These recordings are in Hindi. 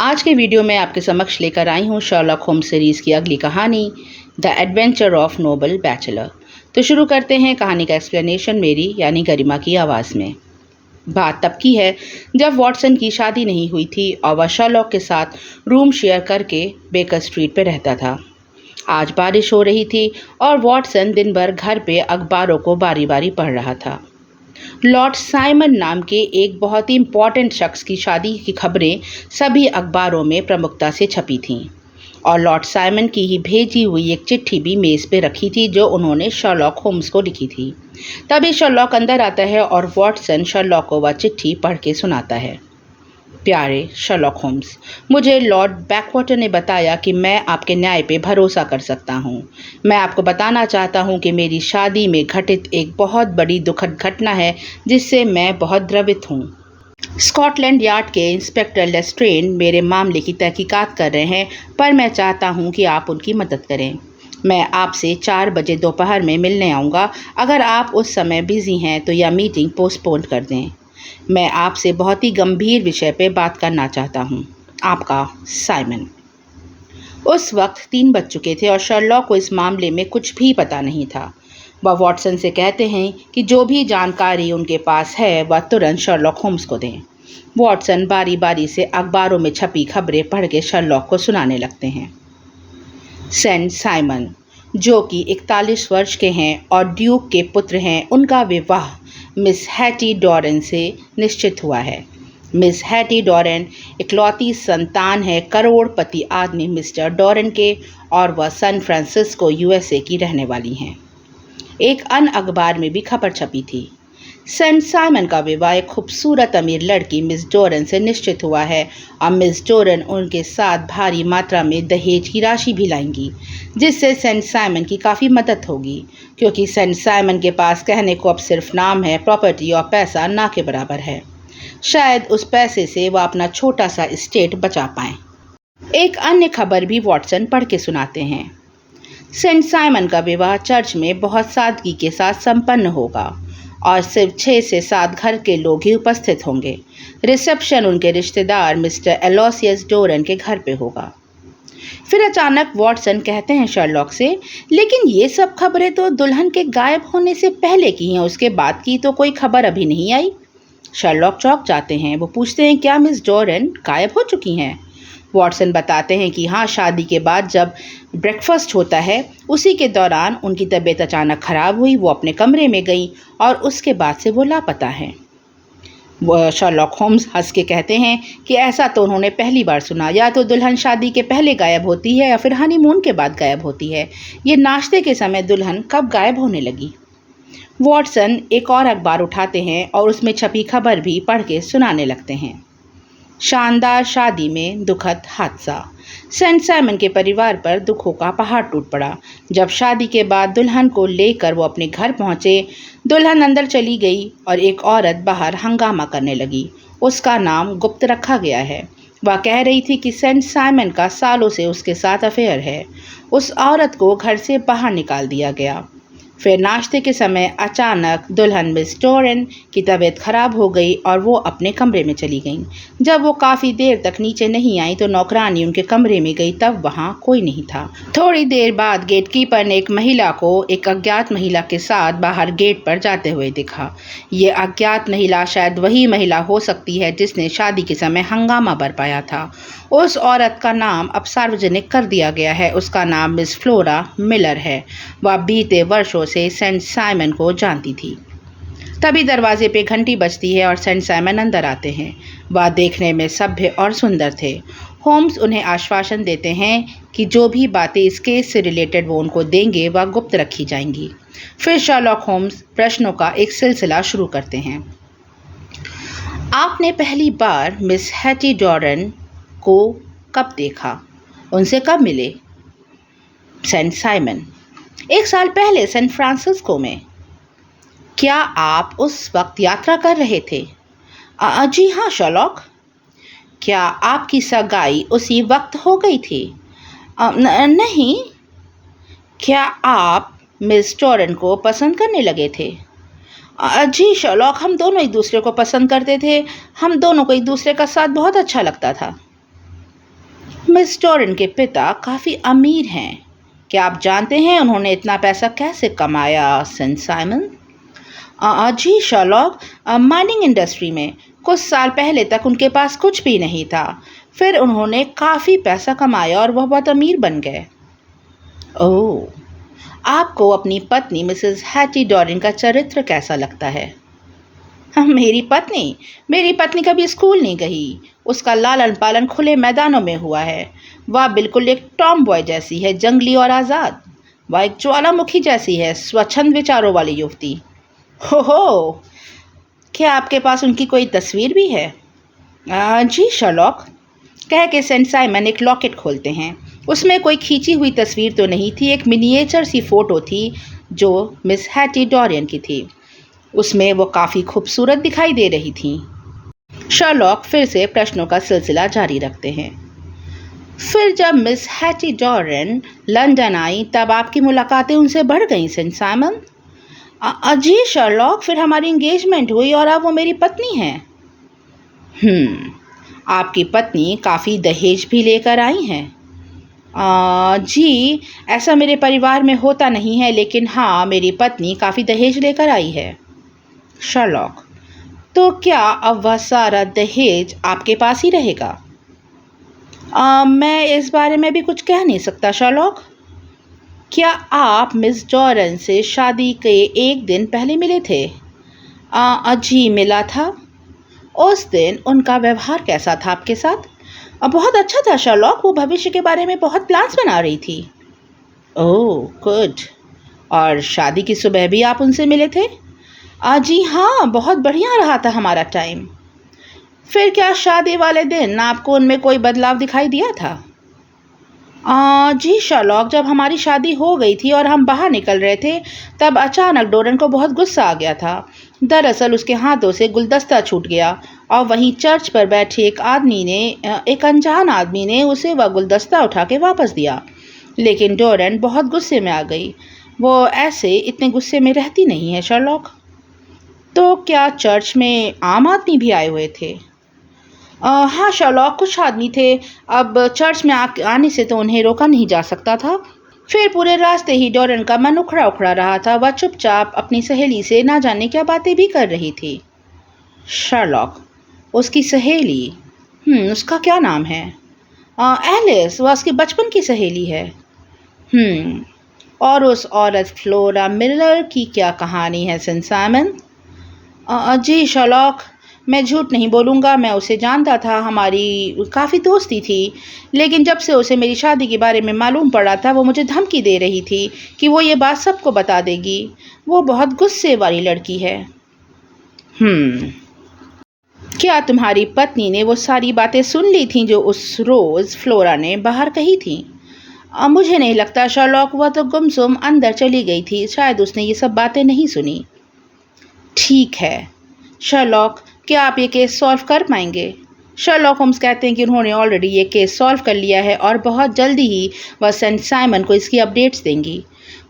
आज के वीडियो में आपके समक्ष लेकर आई हूँ शर्लॉक होम्स सीरीज़ की अगली कहानी the adventure of noble bachelor. तो शुरू करते हैं कहानी का एक्सप्लेनेशन मेरी यानी गरिमा की आवाज़ में। बात तब की है जब वॉटसन की शादी नहीं हुई थी और वह शर्लॉक के साथ रूम शेयर करके बेकर स्ट्रीट पर रहता था। आज बारिश हो रही थी और वॉटसन दिन भर घर पे अखबारों को बारी बारी पढ़ रहा था। लॉर्ड साइमन नाम के एक बहुत ही इम्पॉर्टेंट शख्स की शादी की खबरें सभी अखबारों में प्रमुखता से छपी थीं और लॉर्ड साइमन की ही भेजी हुई एक चिट्ठी भी मेज़ पे रखी थी जो उन्होंने शर्लॉक होम्स को लिखी थी। तभी शर्लॉक अंदर आता है और वॉटसन शर्लॉक को वह चिट्ठी पढ़ के सुनाता है। प्यारे शर्लॉक होम्स, मुझे लॉर्ड बैकवाटर ने बताया कि मैं आपके न्याय पे भरोसा कर सकता हूँ। मैं आपको बताना चाहता हूँ कि मेरी शादी में घटित एक बहुत बड़ी दुखद घटना है जिससे मैं बहुत द्रवित हूँ। स्कॉटलैंड यार्ड के इंस्पेक्टर लेस्ट्रेन मेरे मामले की तहकीकात कर रहे हैं, पर मैं चाहता हूँ कि आप उनकी मदद करें। मैं आपसे 4 बजे दोपहर में मिलने आऊँगा। अगर आप उस समय बिज़ी हैं तो यह मीटिंग पोस्टपोन कर दें। मैं आपसे बहुत ही गंभीर विषय पे बात करना चाहता हूँ। आपका साइमन। उस वक्त 3 बज चुके थे और शर्लॉक को इस मामले में कुछ भी पता नहीं था। वह वॉटसन से कहते हैं कि जो भी जानकारी उनके पास है वह तुरंत शर्लॉक होम्स को दें। वॉटसन बारी बारी से अखबारों में छपी खबरें पढ़ के शर्लॉक को सुनाने लगते हैं। सेंट साइमन, जो कि 41 वर्ष के हैं और ड्यूक के पुत्र हैं, उनका विवाह मिस हैटी डॉरेन से निश्चित हुआ है। मिस हैटी डॉरेन इकलौती संतान है करोड़पति आदमी मिस्टर डॉरेन के और वह सैन फ्रांसिस्को यूएसए की रहने वाली हैं। एक अन्य अखबार में भी खबर छपी थी। सेंट साइमन का विवाह एक खूबसूरत अमीर लड़की मिस डोरन से निश्चित हुआ है और मिस डोरन उनके साथ भारी मात्रा में दहेज की राशि भी लाएंगी, जिससे सेंट साइमन की काफ़ी मदद होगी, क्योंकि सेंट साइमन के पास कहने को अब सिर्फ नाम है, प्रॉपर्टी और पैसा ना के बराबर है। शायद उस पैसे से वह अपना छोटा सा एस्टेट बचा पाएँ। एक अन्य खबर भी वॉटसन पढ़ के सुनाते हैं। सेंट साइमन का विवाह चर्च में बहुत सादगी के साथ संपन्न होगा और सिर्फ 6 से 7 घर के लोग ही उपस्थित होंगे। रिसेप्शन उनके रिश्तेदार मिस्टर एलोसियस डोरन के घर पे होगा। फिर अचानक वॉटसन कहते हैं शर्लॉक से, लेकिन ये सब खबरें तो दुल्हन के गायब होने से पहले की हैं, उसके बाद की तो कोई खबर अभी नहीं आई। शर्लॉक चौंक जाते हैं। वो पूछते हैं, क्या मिस डोरन गायब हो चुकी हैं? वॉटसन बताते हैं कि हाँ, शादी के बाद जब ब्रेकफास्ट होता है उसी के दौरान उनकी तबीयत अचानक ख़राब हुई, वो अपने कमरे में गई और उसके बाद से वो लापता हैं। शर्लॉक होम्स हंस के कहते हैं कि ऐसा तो उन्होंने पहली बार सुना। या तो दुल्हन शादी के पहले गायब होती है या फिर हनीमून के बाद गायब होती है। ये नाश्ते के समय दुल्हन कब गायब होने लगी? वॉटसन एक और अखबार उठाते हैं और उसमें छपी खबर भी पढ़ के सुनाने लगते हैं। शानदार शादी में दुखद हादसा। सेंट साइमन के परिवार पर दुखों का पहाड़ टूट पड़ा। जब शादी के बाद दुल्हन को लेकर वो अपने घर पहुंचे, दुल्हन अंदर चली गई और एक औरत बाहर हंगामा करने लगी। उसका नाम गुप्त रखा गया है। वह कह रही थी कि सेंट साइमन का सालों से उसके साथ अफेयर है। उस औरत को घर से बाहर निकाल दिया गया। फिर नाश्ते के समय अचानक दुल्हन मिस डोरन की तबीयत खराब हो गई और वो अपने कमरे में चली गईं। जब वो काफ़ी देर तक नीचे नहीं आई तो नौकरानी उनके कमरे में गई, तब वहाँ कोई नहीं था। थोड़ी देर बाद गेटकीपर ने एक महिला को एक अज्ञात महिला के साथ बाहर गेट पर जाते हुए देखा। ये अज्ञात महिला शायद वही महिला हो सकती है जिसने शादी के समय हंगामा बरपाया था। उस औरत का नाम अब सार्वजनिक कर दिया गया है। उसका नाम मिस फ्लोरा मिलर है। वह बीते वर्षों से सेंट साइमन को जानती थी। तभी दरवाजे पे घंटी बजती है और सेंट साइमन अंदर आते हैं। वह देखने में सभ्य और सुंदर थे। होम्स उन्हें आश्वासन देते हैं कि जो भी बातें इस केस से रिलेटेड वो उनको देंगे वह गुप्त रखी जाएंगी। फिर शर्लॉक होम्स प्रश्नों का एक सिलसिला शुरू करते हैं। आपने पहली बार मिस हैटी डॉरन को कब देखा? उनसे कब मिले? सेंट साइमन: 1 साल पहले सैन फ्रांसिस्को में। क्या आप उस वक्त यात्रा कर रहे थे? जी हाँ शर्लॉक। क्या आपकी सगाई उसी वक्त हो गई थी? नहीं। क्या आप मिस डोरन को पसंद करने लगे थे? जी शर्लॉक, हम दोनों एक दूसरे को पसंद करते थे। हम दोनों को एक दूसरे का साथ बहुत अच्छा लगता था। मिस डोरन के पिता काफ़ी अमीर हैं। क्या आप जानते हैं उन्होंने इतना पैसा कैसे कमाया, सेंट साइमन? जी शर्लॉक, माइनिंग इंडस्ट्री में कुछ साल पहले तक उनके पास कुछ भी नहीं था। फिर उन्होंने काफ़ी पैसा कमाया और वह बहुत अमीर बन गए। ओह, आपको अपनी पत्नी मिसेस हैटी डोरिन का चरित्र कैसा लगता है? मेरी पत्नी कभी स्कूल नहीं गई। उसका लालन पालन खुले मैदानों में हुआ है। वह बिल्कुल एक टॉम बॉय जैसी है, जंगली और आज़ाद। वह एक ज्वालामुखी जैसी है, स्वच्छंद विचारों वाली युवती। हो, क्या आपके पास उनकी कोई तस्वीर भी है? जी शर्लॉक, कह के सेंट साइमन एक लॉकेट खोलते हैं। उसमें कोई खींची हुई तस्वीर तो नहीं थी, एक मिनिएचर सी फ़ोटो थी जो मिस हैटी डोरियन की थी। उसमें वो काफ़ी खूबसूरत दिखाई दे रही थी। शर्लॉक फिर से प्रश्नों का सिलसिला जारी रखते हैं। फिर जब मिस हैटी डोरियन लंदन आई तब आपकी मुलाकातें उनसे बढ़ गईं, सेंट साइमन? जी शर्लॉक, फिर हमारी इंगेजमेंट हुई और अब वो मेरी पत्नी हैं। आपकी पत्नी काफ़ी दहेज भी लेकर आई हैं? जी, ऐसा मेरे परिवार में होता नहीं है, लेकिन हाँ, मेरी पत्नी काफ़ी दहेज लेकर आई है। शर्लॉक, तो क्या अब वह सारा दहेज आपके पास ही रहेगा? मैं इस बारे में भी कुछ कह नहीं सकता शर्लॉक। क्या आप मिस डोरन से शादी के एक दिन पहले मिले थे? जी मिला था। उस दिन उनका व्यवहार कैसा था आपके साथ? बहुत अच्छा था शर्लॉक, वो भविष्य के बारे में बहुत प्लान्स बना रही थी। Oh good. और शादी की सुबह भी आप उनसे मिले थे? जी हाँ, बहुत बढ़िया रहा था हमारा टाइम। फिर क्या शादी वाले दिन आपको उनमें कोई बदलाव दिखाई दिया था? जी शर्लॉक, जब हमारी शादी हो गई थी और हम बाहर निकल रहे थे तब अचानक डोरन को बहुत गुस्सा आ गया था। दरअसल उसके हाथों से गुलदस्ता छूट गया और वहीं चर्च पर बैठे एक अनजान आदमी ने उसे वह गुलदस्ता उठा के वापस दिया। लेकिन डोरन बहुत गुस्से में आ गई। वो ऐसे इतने गुस्से में रहती नहीं है शर्लॉक। तो क्या चर्च में आम आदमी भी आए हुए थे? हाँ शर्लॉक, कुछ आदमी थे। अब चर्च में आने से तो उन्हें रोका नहीं जा सकता था। फिर पूरे रास्ते ही डोरन का मन उखड़ा उखड़ा रहा था। वह चुपचाप अपनी सहेली से ना जाने क्या बातें भी कर रही थी। शर्लॉक, उसकी सहेली? उसका क्या नाम है? एलिस, वह उसकी बचपन की सहेली है। और उस औरत फ्लोरा मिलर की क्या कहानी है, सेंट साइमन? जी शर्लॉक, मैं झूठ नहीं बोलूँगा, मैं उसे जानता था, हमारी काफ़ी दोस्ती थी। लेकिन जब से उसे मेरी शादी के बारे में मालूम पड़ा था वो मुझे धमकी दे रही थी कि वो ये बात सबको बता देगी। वो बहुत गुस्से वाली लड़की है। क्या तुम्हारी पत्नी ने वो सारी बातें सुन ली थीं जो उस रोज़ फ्लोरा ने बाहर कही थीं? मुझे नहीं लगता शर्लॉक, वह तो गुमसुम अंदर चली गई थी। शायद उसने ये सब बातें नहीं सुनी। ठीक है शर्लॉक, क्या आप ये केस सॉल्व कर पाएंगे? शर्लॉक होम्स कहते हैं कि उन्होंने ऑलरेडी ये केस सॉल्व कर लिया है और बहुत जल्दी ही वह सेंट साइमन को इसकी अपडेट्स देंगी।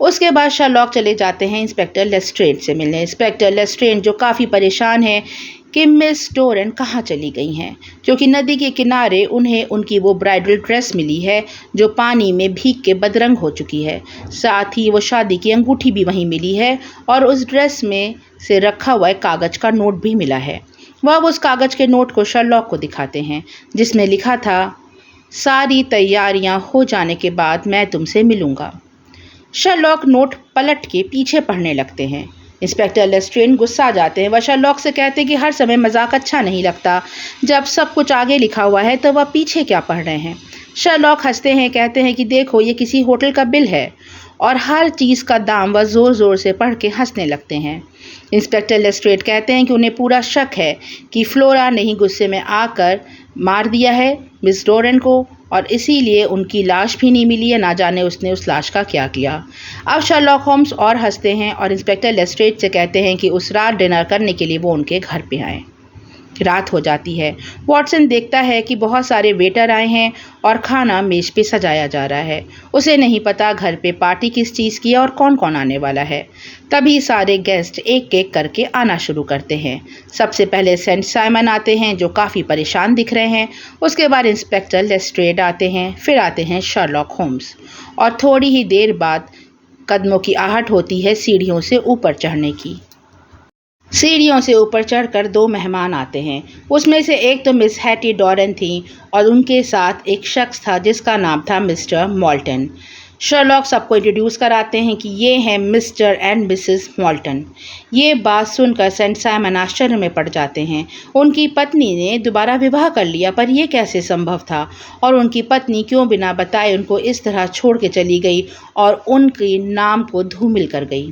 उसके बाद शर्लॉक चले जाते हैं इंस्पेक्टर लेस्ट्रेड से मिलने। इंस्पेक्टर लेस्ट्रेड जो काफ़ी परेशान है कि मिस डोरन कहाँ चली गई हैं, क्योंकि नदी के किनारे उन्हें उनकी वो ब्राइडल ड्रेस मिली है जो पानी में भीग के बदरंग हो चुकी है। साथ ही वो शादी की अंगूठी भी वहीं मिली है और उस ड्रेस में से रखा हुआ एक कागज़ का नोट भी मिला है। वह उस कागज़ के नोट को शर्लॉक को दिखाते हैं जिसमें लिखा था, सारी तैयारियां हो जाने के बाद मैं तुमसे मिलूँगा। शर्लॉक नोट पलट के पीछे पढ़ने लगते हैं। इंस्पेक्टर लेस्ट्रेड गुस्सा आ जाते हैं। वह शर्लॉक से कहते हैं कि हर समय मजाक अच्छा नहीं लगता। जब सब कुछ आगे लिखा हुआ है तो वह पीछे क्या पढ़ रहे हैं? शर्लॉक हंसते हैं, कहते हैं कि देखो ये किसी होटल का बिल है और हर चीज़ का दाम वह ज़ोर ज़ोर से पढ़ के हंसने लगते हैं। इंस्पेक्टर लेस्ट्रेड कहते हैं कि उन्हें पूरा शक है कि फ्लोरा ने ही गुस्से में आकर मार दिया है मिस डोरन को और इसीलिए उनकी लाश भी नहीं मिली है। ना जाने उसने उस लाश का क्या किया। अब शर्लॉक होम्स और हंसते हैं और इंस्पेक्टर लेस्ट्रेड से कहते हैं कि उस रात डिनर करने के लिए वो उनके घर पे आए। रात हो जाती है। वॉटसन देखता है कि बहुत सारे वेटर आए हैं और खाना मेज पे सजाया जा रहा है। उसे नहीं पता घर पे पार्टी किस चीज़ की है और कौन कौन आने वाला है। तभी सारे गेस्ट एक एक करके आना शुरू करते हैं। सबसे पहले सेंट साइमन आते हैं जो काफ़ी परेशान दिख रहे हैं। उसके बाद इंस्पेक्टर लेस्ट्रेड आते हैं, फिर आते हैं शर्लॉक होम्स और थोड़ी ही देर बाद कदमों की आहट होती है सीढ़ियों से ऊपर चढ़ने की। सीढ़ियों से ऊपर चढ़कर 2 मेहमान आते हैं। उसमें से एक तो मिस हैटी डॉरेन थी और उनके साथ एक शख्स था जिसका नाम था मिस्टर मॉल्टन। शर्लॉक सबको इंट्रोड्यूस कराते हैं कि ये हैं मिस्टर एंड मिसेस मॉल्टन। ये बात सुनकर सेंट साइमन आश्चर्य में पड़ जाते हैं। उनकी पत्नी ने दोबारा विवाह कर लिया, पर यह कैसे संभव था और उनकी पत्नी क्यों बिना बताए उनको इस तरह छोड़ के चली गई और उनके नाम को धूमिल कर गई।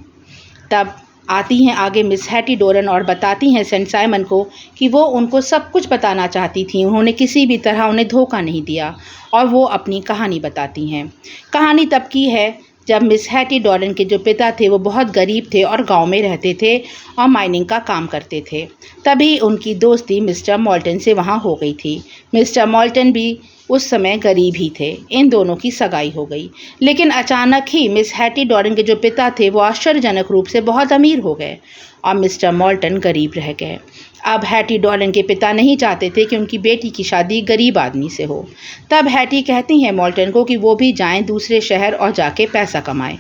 तब आती हैं आगे मिस हैटी डोरन और बताती हैं सेंट साइमन को कि वो उनको सब कुछ बताना चाहती थी। उन्होंने किसी भी तरह उन्हें धोखा नहीं दिया और वो अपनी कहानी बताती हैं। कहानी तब की है जब मिस हैटी डॉरेन के जो पिता थे वो बहुत गरीब थे और गांव में रहते थे और माइनिंग का काम करते थे। तभी उनकी दोस्ती मिस्टर मॉल्टन से वहाँ हो गई थी। मिस्टर मॉल्टन भी उस समय गरीब ही थे। इन दोनों की सगाई हो गई, लेकिन अचानक ही मिस हैटी डॉरेन के जो पिता थे वो आश्चर्यजनक रूप से बहुत अमीर हो गए और मिस्टर मॉल्टन गरीब रह गए। अब हैटी डॉरेन के पिता नहीं चाहते थे कि उनकी बेटी की शादी गरीब आदमी से हो। तब हैटी कहती हैं मॉल्टन को कि वो भी जाएं दूसरे शहर और जाके पैसा कमाएं।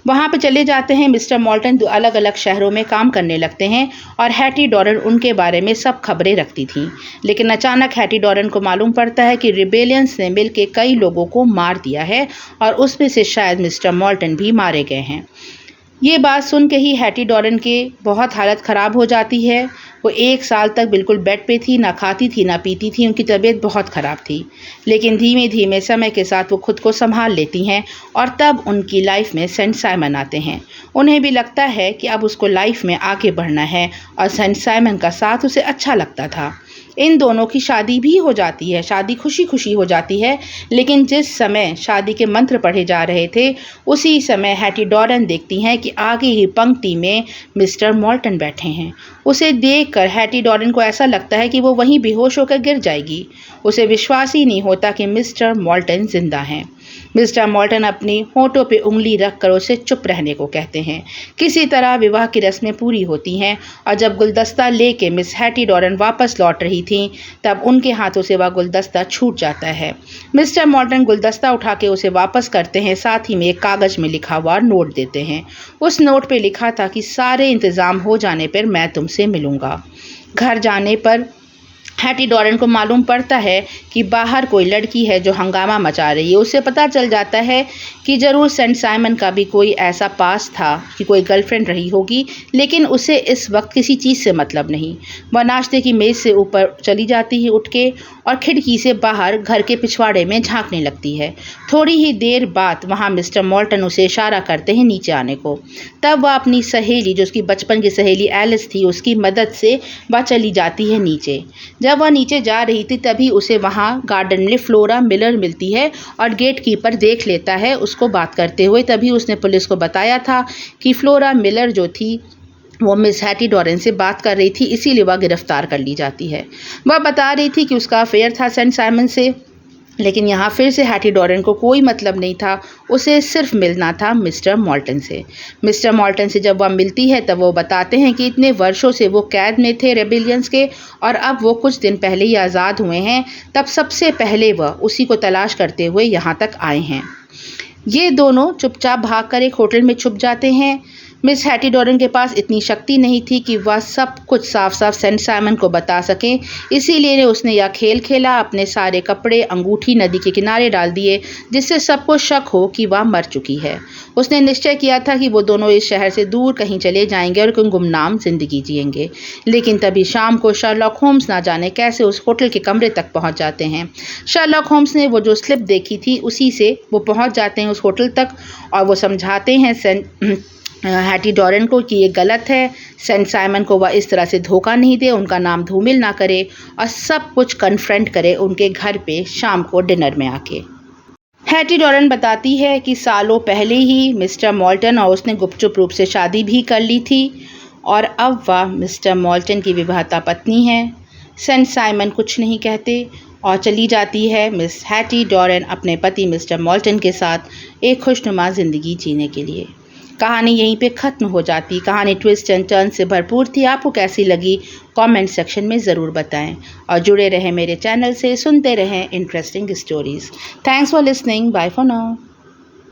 वहाँ पे चले जाते हैं। मिस्टर मॉल्टन अलग अलग शहरों में काम करने लगते हैं और हैटी डॉरेन उनके बारे में सब खबरें रखती थीं। लेकिन अचानक हैटी डॉरेन को मालूम पड़ता है कि रिबेलियंस ने मिलकर कई लोगों को मार दिया है और उसमें से शायद मिस्टर मॉल्टन भी मारे गए हैं। ये बात सुन के ही हैटी डॉरेन के बहुत हालत ख़राब हो जाती है। वो 1 साल तक बिल्कुल बेड पे थी, ना खाती थी ना पीती थी। उनकी तबीयत बहुत ख़राब थी, लेकिन धीमे धीमे समय के साथ वो खुद को संभाल लेती हैं और तब उनकी लाइफ में सेंट साइमन आते हैं। उन्हें भी लगता है कि अब उसको लाइफ में आगे बढ़ना है और सेंट साइमन का साथ उसे अच्छा लगता था। इन दोनों की शादी भी हो जाती है। शादी खुशी खुशी हो जाती है, लेकिन जिस समय शादी के मंत्र पढ़े जा रहे थे उसी समय हैटी डॉरेन देखती हैं कि आगे ही पंक्ति में मिस्टर मॉल्टन बैठे हैं। उसे देखकर हैटी डॉरेन को ऐसा लगता है कि वो वहीं बेहोश होकर गिर जाएगी। उसे विश्वास ही नहीं होता कि मिस्टर मॉल्टन जिंदा हैं। मिस्टर मॉल्टन अपनी होठों पे उंगली रखकर उसे चुप रहने को कहते हैं। किसी तरह विवाह की रस्में पूरी होती हैं और जब गुलदस्ता लेके मिस हैटी डॉरेन वापस लौट रही थीं तब उनके हाथों से वह गुलदस्ता छूट जाता है। मिस्टर मॉल्टन गुलदस्ता उठा के उसे वापस करते हैं, साथ ही में एक कागज़ में लिखा हुआ नोट देते हैं। उस नोट पे लिखा था कि सारे इंतज़ाम हो जाने पर मैं तुमसे मिलूँगा। घर जाने पर हैटी डॉरेन को मालूम पड़ता है कि बाहर कोई लड़की है जो हंगामा मचा रही है। उसे पता चल जाता है कि ज़रूर सेंट साइमन का भी कोई ऐसा पास था कि कोई गर्लफ्रेंड रही होगी, लेकिन उसे इस वक्त किसी चीज़ से मतलब नहीं। वह नाश्ते की मेज़ से ऊपर चली जाती है उठ के और खिड़की से बाहर घर के पिछवाड़े में झांकने लगती है। थोड़ी ही देर बाद वहाँ मिस्टर मॉल्टन उसे इशारा करते हैं नीचे आने को। तब वह अपनी सहेली, जो उसकी बचपन की सहेली एलिस थी, उसकी मदद से वह चली जाती है नीचे। जब वह नीचे जा रही थी तभी उसे वहाँ गार्डन में फ्लोरा मिलर मिलती है और गेट कीपर देख लेता है उसको बात करते हुए। तभी उसने पुलिस को बताया था कि फ्लोरा मिलर जो थी वो मिस हैटी डॉरेन से बात कर रही थी, इसीलिए वह गिरफ्तार कर ली जाती है। वह बता रही थी कि उसका अफेयर था सेंट साइमन से, लेकिन यहाँ फिर से हैटी डॉरेन को कोई मतलब नहीं था। उसे सिर्फ मिलना था मिस्टर मॉल्टन से। मिस्टर मॉल्टन से जब वह मिलती है तब वो बताते हैं कि इतने वर्षों से वो कैद में थे रेबेलियंस के और अब वो कुछ दिन पहले ही आज़ाद हुए हैं। तब सबसे पहले वह उसी को तलाश करते हुए यहाँ तक आए हैं। ये दोनों चुपचाप भागकर एक होटल में छुप जाते हैं। मिस हैटी डॉरेन के पास इतनी शक्ति नहीं थी कि वह सब कुछ साफ साफ सेंट साइमन को बता सकें, इसीलिए उसने यह खेल खेला। अपने सारे कपड़े, अंगूठी नदी के किनारे डाल दिए जिससे सबको शक हो कि वह मर चुकी है। उसने निश्चय किया था कि वो दोनों इस शहर से दूर कहीं चले जाएंगे और गुमनाम जिंदगी जिएंगे। लेकिन तभी शाम को शर्लॉक होम्स ना जाने कैसे उस होटल के कमरे तक पहुंच जाते हैं। शर्लॉक होम्स ने वो जो स्लिप देखी थी उसी से वो पहुंच जाते हैं उस होटल तक और वो समझाते हैं हैटी डॉरेन को कि ये गलत है। सेंट साइमन को वह इस तरह से धोखा नहीं दे, उनका नाम धूमिल ना करे और सब कुछ कन्फ्रंट करे उनके घर पे शाम को डिनर में आके। हैटी डॉरेन बताती है कि सालों पहले ही मिस्टर मॉल्टन और उसने गुपचुप रूप से शादी भी कर ली थी और अब वह मिस्टर मॉल्टन की विवाहिता पत्नी है। सेंट साइमन कुछ नहीं कहते और चली जाती है मिस हैटी डोरन अपने पति मिस्टर मॉल्टन के साथ एक खुशनुमा ज़िंदगी जीने के लिए। कहानी यहीं पे ख़त्म हो जाती। कहानी ट्विस्ट एंड टर्न से भरपूर थी। आपको कैसी लगी कमेंट सेक्शन में ज़रूर बताएं और जुड़े रहें मेरे चैनल से, सुनते रहें interesting stories. Thanks for listening, bye for now.